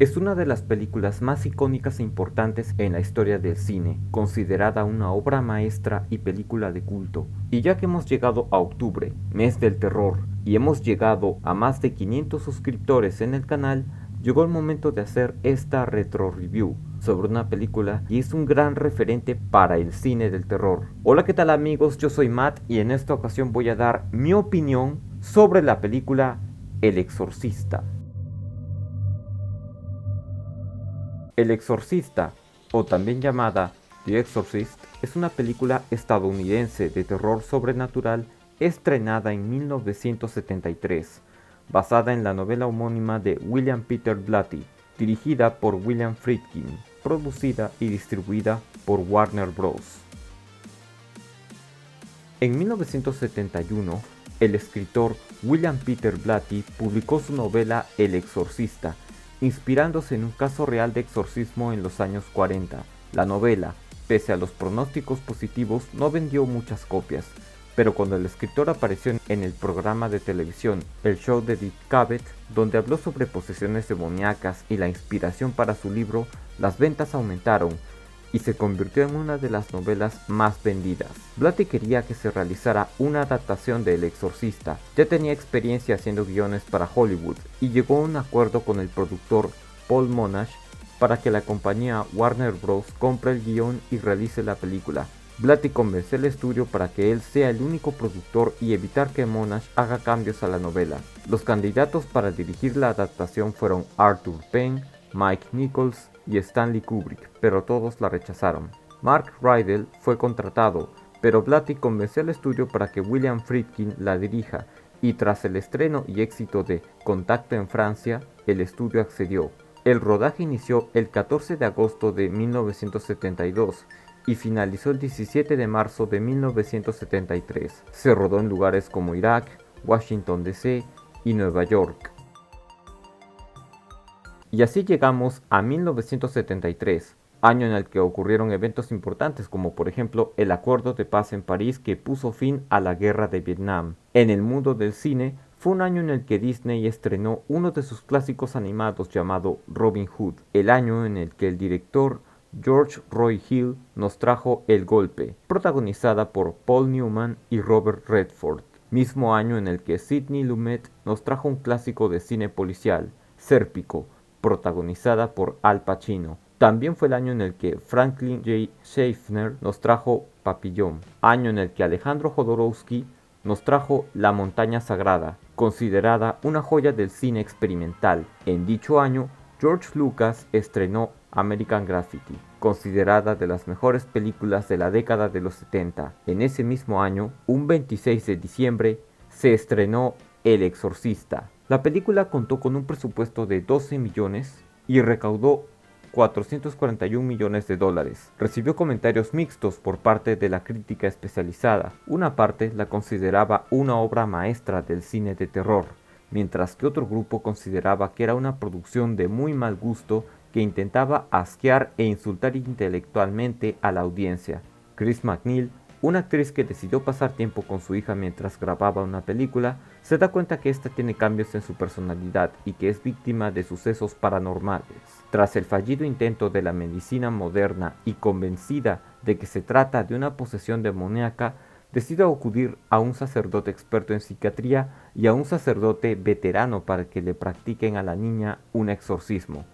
Es una de las películas más icónicas e importantes en la historia del cine, considerada una obra maestra y película de culto. Y ya que hemos llegado a octubre, mes del terror, y hemos llegado a más de 500 suscriptores en el canal, llegó el momento de hacer esta retro review sobre una película y es un gran referente para el cine del terror. Hola, ¿qué tal amigos? Yo soy Matt y en esta ocasión voy a dar mi opinión sobre la película El Exorcista. El Exorcista, o también llamada The Exorcist, es una película estadounidense de terror sobrenatural estrenada en 1973, basada en la novela homónima de William Peter Blatty, dirigida por William Friedkin, producida y distribuida por Warner Bros. En 1971, el escritor William Peter Blatty publicó su novela El Exorcista, inspirándose en un caso real de exorcismo en los años 40. La novela, pese a los pronósticos positivos, no vendió muchas copias, pero cuando el escritor apareció en el programa de televisión El Show de Dick Cavett, donde habló sobre posesiones demoníacas y la inspiración para su libro, las ventas aumentaron y se convirtió en una de las novelas más vendidas. Blatty quería que se realizara una adaptación de El Exorcista. Ya tenía experiencia haciendo guiones para Hollywood y llegó a un acuerdo con el productor Paul Monash para que la compañía Warner Bros. Compre el guión y realice la película. Blatty convenció al estudio para que él sea el único productor y evitar que Monash haga cambios a la novela. Los candidatos para dirigir la adaptación fueron Arthur Penn, Mike Nichols y Stanley Kubrick, pero todos la rechazaron. Mark Rydell fue contratado, pero Blatty convenció al estudio para que William Friedkin la dirija, y tras el estreno y éxito de Contacto en Francia, el estudio accedió. El rodaje inició el 14 de agosto de 1972 y finalizó el 17 de marzo de 1973. Se rodó en lugares como Irak, Washington DC y Nueva York. Y así llegamos a 1973, año en el que ocurrieron eventos importantes como por ejemplo el Acuerdo de Paz en París que puso fin a la Guerra de Vietnam. En el mundo del cine, fue un año en el que Disney estrenó uno de sus clásicos animados llamado Robin Hood, el año en el que el director George Roy Hill nos trajo El Golpe, protagonizada por Paul Newman y Robert Redford, mismo año en el que Sidney Lumet nos trajo un clásico de cine policial, Sérpico, protagonizada por Al Pacino. También fue el año en el que Franklin J. Schaffner nos trajo Papillon, año en el que Alejandro Jodorowsky nos trajo La Montaña Sagrada, considerada una joya del cine experimental. En dicho año, George Lucas estrenó American Graffiti, considerada de las mejores películas de la década de los 70. En ese mismo año, un 26 de diciembre, se estrenó El Exorcista. La película contó con un presupuesto de 12 millones y recaudó 441 millones de dólares. Recibió comentarios mixtos por parte de la crítica especializada. Una parte la consideraba una obra maestra del cine de terror, mientras que otro grupo consideraba que era una producción de muy mal gusto que intentaba asquear e insultar intelectualmente a la audiencia. Chris MacNeil, una actriz que decidió pasar tiempo con su hija mientras grababa una película, se da cuenta que ésta tiene cambios en su personalidad y que es víctima de sucesos paranormales. Tras el fallido intento de la medicina moderna y convencida de que se trata de una posesión demoníaca, decide acudir a un sacerdote experto en psiquiatría y a un sacerdote veterano para que le practiquen a la niña un exorcismo.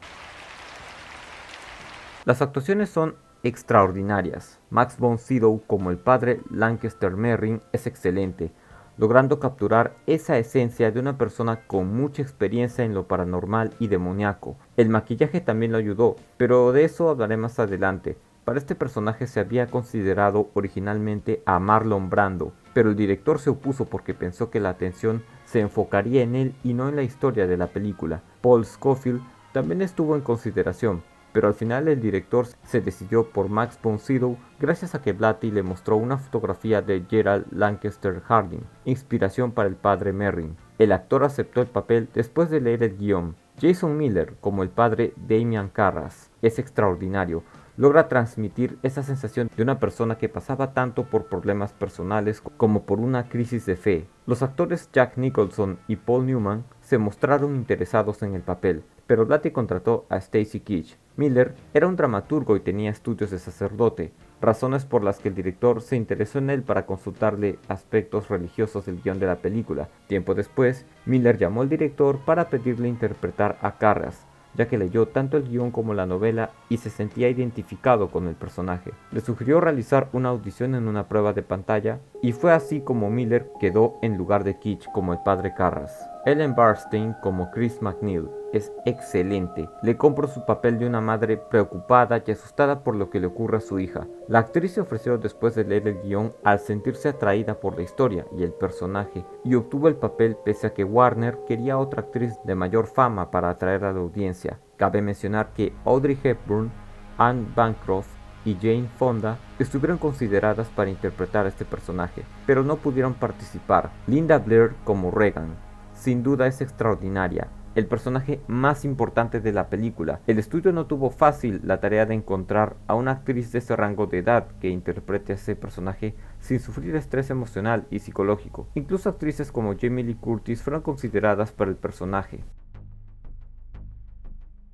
Las actuaciones son extraordinarias. Max von Sydow como el padre Lancaster Merrin es excelente, logrando capturar esa esencia de una persona con mucha experiencia en lo paranormal y demoníaco. El maquillaje también lo ayudó, pero de eso hablaré más adelante. Para este personaje se había considerado originalmente a Marlon Brando, pero el director se opuso porque pensó que la atención se enfocaría en él y no en la historia de la película. Paul Scofield también estuvo en consideración, pero al final el director se decidió por Max von Sydow gracias a que Blatty le mostró una fotografía de Gerald Lancaster Harding, inspiración para el padre Merrin. El actor aceptó el papel después de leer el guión. Jason Miller, como el padre Damian Carras, es extraordinario. Logra transmitir esa sensación de una persona que pasaba tanto por problemas personales como por una crisis de fe. Los actores Jack Nicholson y Paul Newman se mostraron interesados en el papel, pero Blatty contrató a Stacy Keach. Miller era un dramaturgo y tenía estudios de sacerdote, razones por las que el director se interesó en él para consultarle aspectos religiosos del guión de la película. Tiempo después, Miller llamó al director para pedirle interpretar a Carras, ya que leyó tanto el guión como la novela y se sentía identificado con el personaje. Le sugirió realizar una audición en una prueba de pantalla, y fue así como Miller quedó en lugar de Keach como el padre Carras. Ellen Burstyn como Chris MacNeil es excelente. Le compro su papel de una madre preocupada y asustada por lo que le ocurre a su hija. La actriz se ofreció después de leer el guión al sentirse atraída por la historia y el personaje, y obtuvo el papel pese a que Warner quería otra actriz de mayor fama para atraer a la audiencia. Cabe mencionar que Audrey Hepburn, Anne Bancroft y Jane Fonda estuvieron consideradas para interpretar a este personaje, pero no pudieron participar. Linda Blair como Regan sin duda es extraordinaria, el personaje más importante de la película. El estudio no tuvo fácil la tarea de encontrar a una actriz de ese rango de edad que interprete a ese personaje sin sufrir estrés emocional y psicológico. Incluso actrices como Jamie Lee Curtis fueron consideradas para el personaje.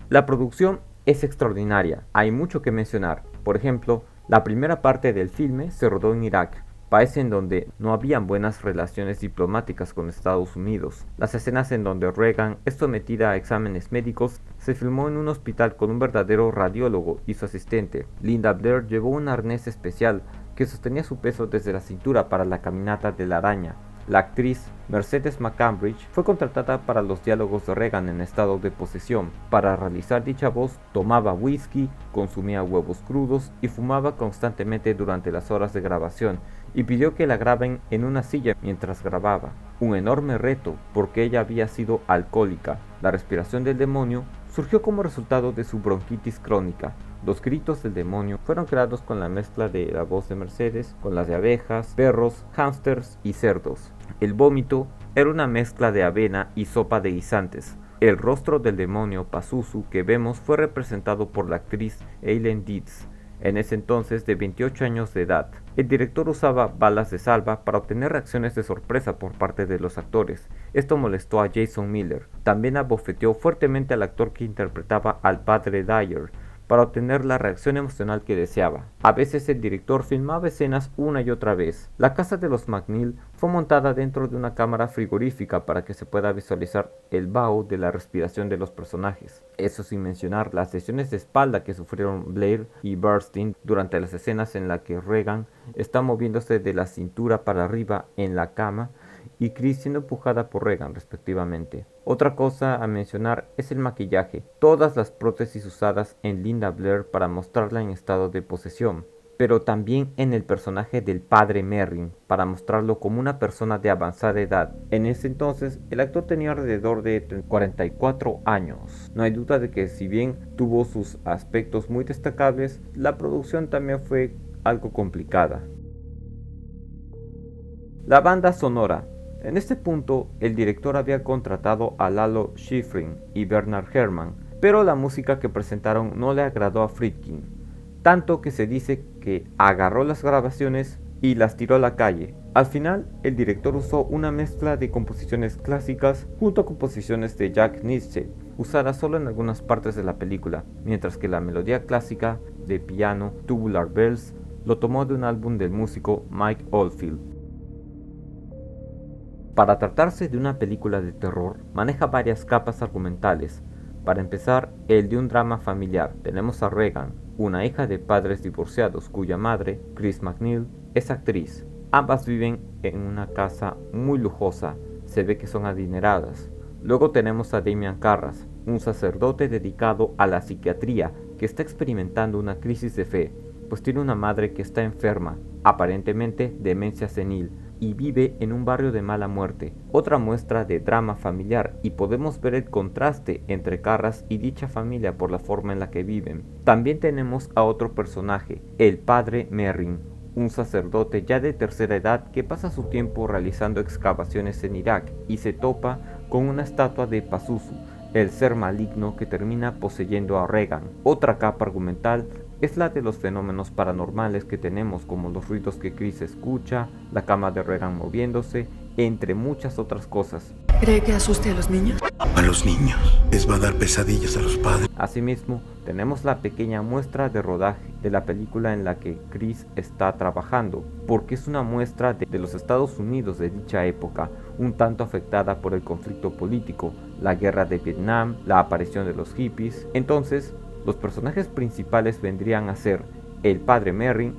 La producción es extraordinaria, hay mucho que mencionar. Por ejemplo, la primera parte del filme se rodó en Irak, país en donde no habían buenas relaciones diplomáticas con Estados Unidos. Las escenas en donde Regan es sometida a exámenes médicos se filmó en un hospital con un verdadero radiólogo y su asistente. Linda Blair llevó un arnés especial que sostenía su peso desde la cintura para la caminata de la araña. La actriz Mercedes McCambridge fue contratada para los diálogos de Regan en estado de posesión. Para realizar dicha voz, tomaba whisky, consumía huevos crudos y fumaba constantemente durante las horas de grabación, y pidió que la graben en una silla mientras grababa. Un enorme reto, porque ella había sido alcohólica. La respiración del demonio surgió como resultado de su bronquitis crónica. Los gritos del demonio fueron creados con la mezcla de la voz de Mercedes con las de abejas, perros, hámsters y cerdos. El vómito era una mezcla de avena y sopa de guisantes. El rostro del demonio Pazuzu que vemos fue representado por la actriz Eileen Dietz, en ese entonces de 28 años de edad. El director usaba balas de salva para obtener reacciones de sorpresa por parte de los actores. Esto molestó a Jason Miller. También abofeteó fuertemente al actor que interpretaba al padre Dyer, para obtener la reacción emocional que deseaba. A veces el director filmaba escenas una y otra vez. La casa de los MacNeil fue montada dentro de una cámara frigorífica para que se pueda visualizar el vaho de la respiración de los personajes. Eso sin mencionar las lesiones de espalda que sufrieron Blair y Burstyn durante las escenas en las que Regan está moviéndose de la cintura para arriba en la cama y Chris siendo empujada por Regan respectivamente. Otra cosa a mencionar es el maquillaje. Todas las prótesis usadas en Linda Blair para mostrarla en estado de posesión, pero también en el personaje del padre Merrin para mostrarlo como una persona de avanzada edad. En ese entonces el actor tenía alrededor de 44 años. No hay duda de que si bien tuvo sus aspectos muy destacables, la producción también fue algo complicada. La banda sonora. En este punto, el director había contratado a Lalo Schifrin y Bernard Herrmann, pero la música que presentaron no le agradó a Friedkin, tanto que se dice que agarró las grabaciones y las tiró a la calle. Al final, el director usó una mezcla de composiciones clásicas junto a composiciones de Jack Nitzsche, usadas solo en algunas partes de la película, mientras que la melodía clásica de piano Tubular Bells lo tomó de un álbum del músico Mike Oldfield. Para tratarse de una película de terror, maneja varias capas argumentales. Para empezar, el de un drama familiar. Tenemos a Regan, una hija de padres divorciados cuya madre, Chris MacNeil, es actriz. Ambas viven en una casa muy lujosa, se ve que son adineradas. Luego tenemos a Damian Carras, un sacerdote dedicado a la psiquiatría que está experimentando una crisis de fe, pues tiene una madre que está enferma, aparentemente demencia senil, y vive en un barrio de mala muerte. Otra muestra de drama familiar, y podemos ver el contraste entre Carras y dicha familia por la forma en la que viven. También tenemos a otro personaje, el padre Merrin, un sacerdote ya de tercera edad que pasa su tiempo realizando excavaciones en Irak y se topa con una estatua de Pazuzu, el ser maligno que termina poseyendo a Regan. Otra capa argumental es la de los fenómenos paranormales que tenemos, como los ruidos que Chris escucha, la cama de Regan moviéndose, entre muchas otras cosas. ¿Cree que asuste a los niños? A los niños les va a dar pesadillas a los padres. Asimismo, tenemos la pequeña muestra de rodaje de la película en la que Chris está trabajando, porque es una muestra de los Estados Unidos de dicha época, un tanto afectada por el conflicto político, la guerra de Vietnam, la aparición de los hippies. Entonces, los personajes principales vendrían a ser el padre Merrin,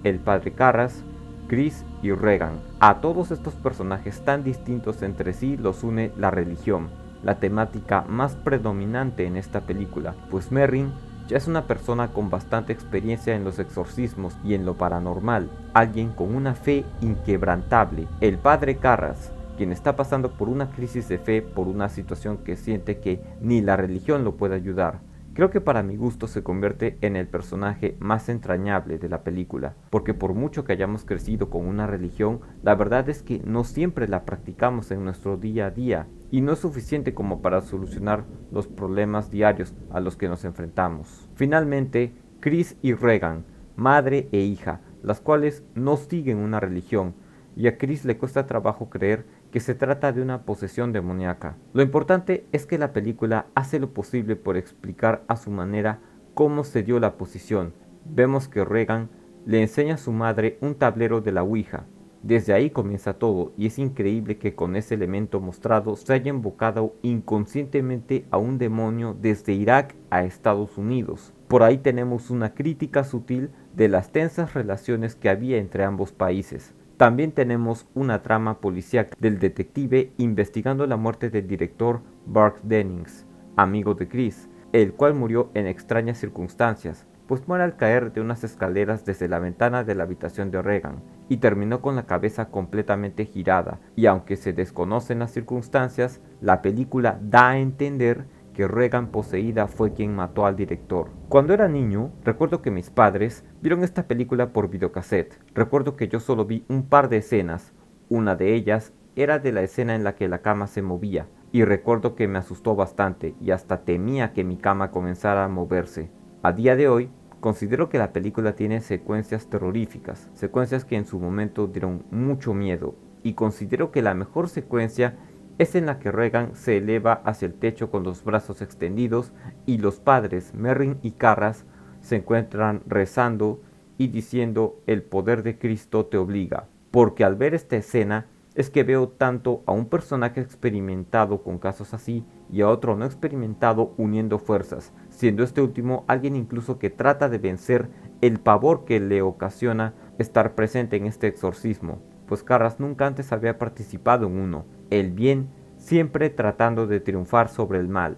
el padre Karras, Chris y Regan. A todos estos personajes tan distintos entre sí los une la religión, la temática más predominante en esta película, pues Merrin ya es una persona con bastante experiencia en los exorcismos y en lo paranormal, alguien con una fe inquebrantable. El padre Karras, quien está pasando por una crisis de fe por una situación que siente que ni la religión lo puede ayudar. Creo que para mi gusto se convierte en el personaje más entrañable de la película, porque por mucho que hayamos crecido con una religión, la verdad es que no siempre la practicamos en nuestro día a día, y no es suficiente como para solucionar los problemas diarios a los que nos enfrentamos. Finalmente, Chris y Regan, madre e hija, las cuales no siguen una religión, y a Chris le cuesta trabajo creer que se trata de una posesión demoníaca. Lo importante es que la película hace lo posible por explicar a su manera cómo se dio la posesión. Vemos que Regan le enseña a su madre un tablero de la Ouija. Desde ahí comienza todo, y es increíble que con ese elemento mostrado se haya invocado inconscientemente a un demonio desde Irak a Estados Unidos. Por ahí tenemos una crítica sutil de las tensas relaciones que había entre ambos países. También tenemos una trama policíaca del detective investigando la muerte del director Burke Dennings, amigo de Chris, el cual murió en extrañas circunstancias, pues muere al caer de unas escaleras desde la ventana de la habitación de Regan, y terminó con la cabeza completamente girada, y aunque se desconocen las circunstancias, la película da a entender que Regan poseída fue quien mató al director. Cuando era niño, recuerdo que mis padres vieron esta película por videocassette. Recuerdo que yo solo vi un par de escenas. Una de ellas era de la escena en la que la cama se movía, y recuerdo que me asustó bastante y hasta temía que mi cama comenzara a moverse. A día de hoy, considero que la película tiene secuencias terroríficas, secuencias que en su momento dieron mucho miedo, y considero que la mejor secuencia es en la que Regan se eleva hacia el techo con los brazos extendidos y los padres Merrin y Karras se encuentran rezando y diciendo el poder de Cristo te obliga, porque al ver esta escena es que veo tanto a un personaje experimentado con casos así y a otro no experimentado uniendo fuerzas, siendo este último alguien incluso que trata de vencer el pavor que le ocasiona estar presente en este exorcismo, pues Karras nunca antes había participado en uno, el bien siempre tratando de triunfar sobre el mal.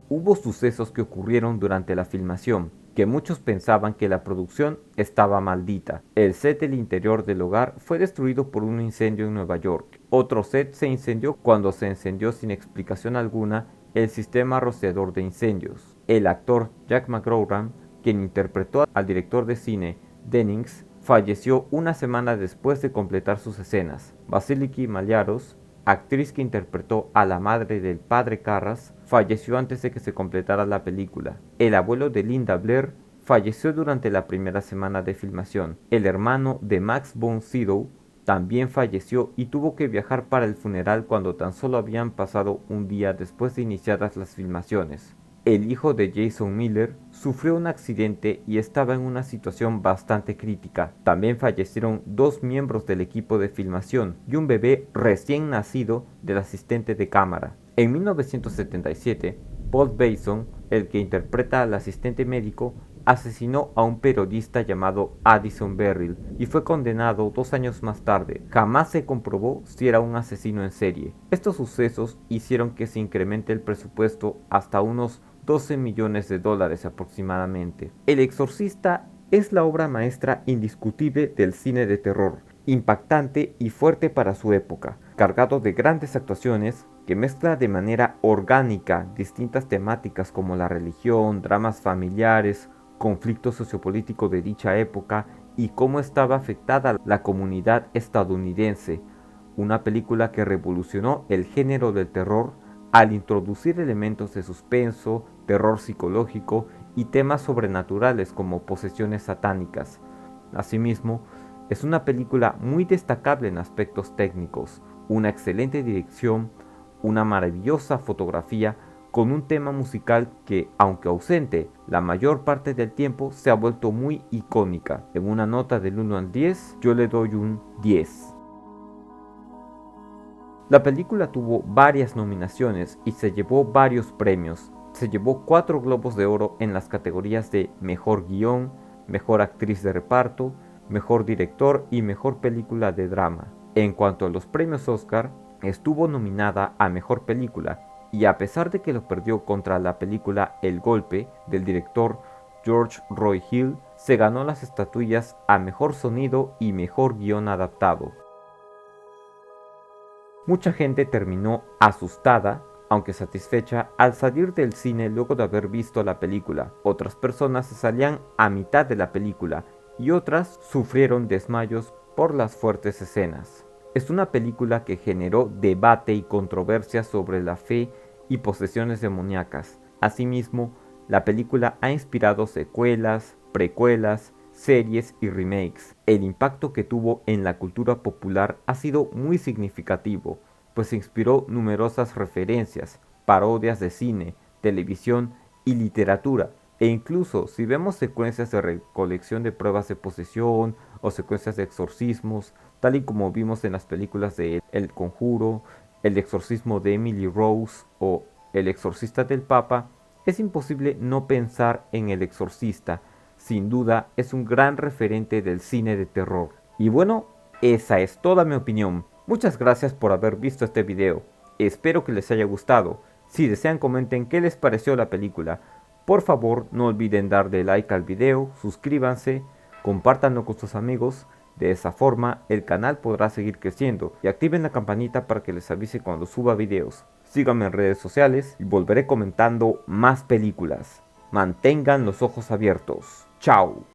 Hubo sucesos que ocurrieron durante la filmación, que muchos pensaban que la producción estaba maldita. El set del interior del hogar fue destruido por un incendio en Nueva York. Otro set se incendió cuando se encendió sin explicación alguna el sistema rociador de incendios. El actor Jack McGowran, quien interpretó al director de cine Dennings, falleció una semana después de completar sus escenas. Vasiliki Maliaros, actriz que interpretó a la madre del padre Karras, falleció antes de que se completara la película. El abuelo de Linda Blair falleció durante la primera semana de filmación. El hermano de Max von Sydow también falleció y tuvo que viajar para el funeral cuando tan solo habían pasado un día después de iniciadas las filmaciones. El hijo de Jason Miller sufrió un accidente y estaba en una situación bastante crítica. También fallecieron 2 miembros del equipo de filmación y un bebé recién nacido del asistente de cámara. En 1977, Paul Bason, el que interpreta al asistente médico, asesinó a un periodista llamado Addison Berrill y fue condenado 2 años más tarde. Jamás se comprobó si era un asesino en serie. Estos sucesos hicieron que se incremente el presupuesto hasta unos $12 millones aproximadamente. El Exorcista es la obra maestra indiscutible del cine de terror, impactante y fuerte para su época, cargado de grandes actuaciones que mezcla de manera orgánica distintas temáticas como la religión, dramas familiares, conflicto sociopolítico de dicha época y cómo estaba afectada la comunidad estadounidense. Una película que revolucionó el género del terror al introducir elementos de suspenso, terror psicológico y temas sobrenaturales como posesiones satánicas. Asimismo, es una película muy destacable en aspectos técnicos, una excelente dirección, una maravillosa fotografía, con un tema musical que, aunque ausente la mayor parte del tiempo, se ha vuelto muy icónica. En una nota del 1 al 10, yo le doy un 10. La película tuvo varias nominaciones y se llevó varios premios. Se llevó 4 Globos de Oro en las categorías de Mejor Guión, Mejor Actriz de Reparto, Mejor Director y Mejor Película de Drama. En cuanto a los premios Oscar, estuvo nominada a Mejor Película, y a pesar de que lo perdió contra la película El Golpe del director George Roy Hill, se ganó las estatuillas a Mejor Sonido y Mejor Guión Adaptado. Mucha gente terminó asustada, aunque satisfecha, al salir del cine luego de haber visto la película. Otras personas se salían a mitad de la película y otras sufrieron desmayos por las fuertes escenas. Es una película que generó debate y controversia sobre la fe y posesiones demoníacas. Asimismo, la película ha inspirado secuelas, precuelas, series y remakes. El impacto que tuvo en la cultura popular ha sido muy significativo, pues inspiró numerosas referencias, parodias de cine, televisión y literatura. E incluso si vemos secuencias de recolección de pruebas de posesión o secuencias de exorcismos, tal y como vimos en las películas de El Conjuro, El exorcismo de Emily Rose o El exorcista del Papa, es imposible no pensar en El Exorcista. Sin duda es un gran referente del cine de terror. Y bueno, esa es toda mi opinión. Muchas gracias por haber visto este video. Espero que les haya gustado. Si desean, comenten qué les pareció la película. Por favor, no olviden darle like al video, suscríbanse, compártanlo con sus amigos. De esa forma, el canal podrá seguir creciendo, y activen la campanita para que les avise cuando suba videos. Síganme en redes sociales y volveré comentando más películas. Mantengan los ojos abiertos. ¡Chao!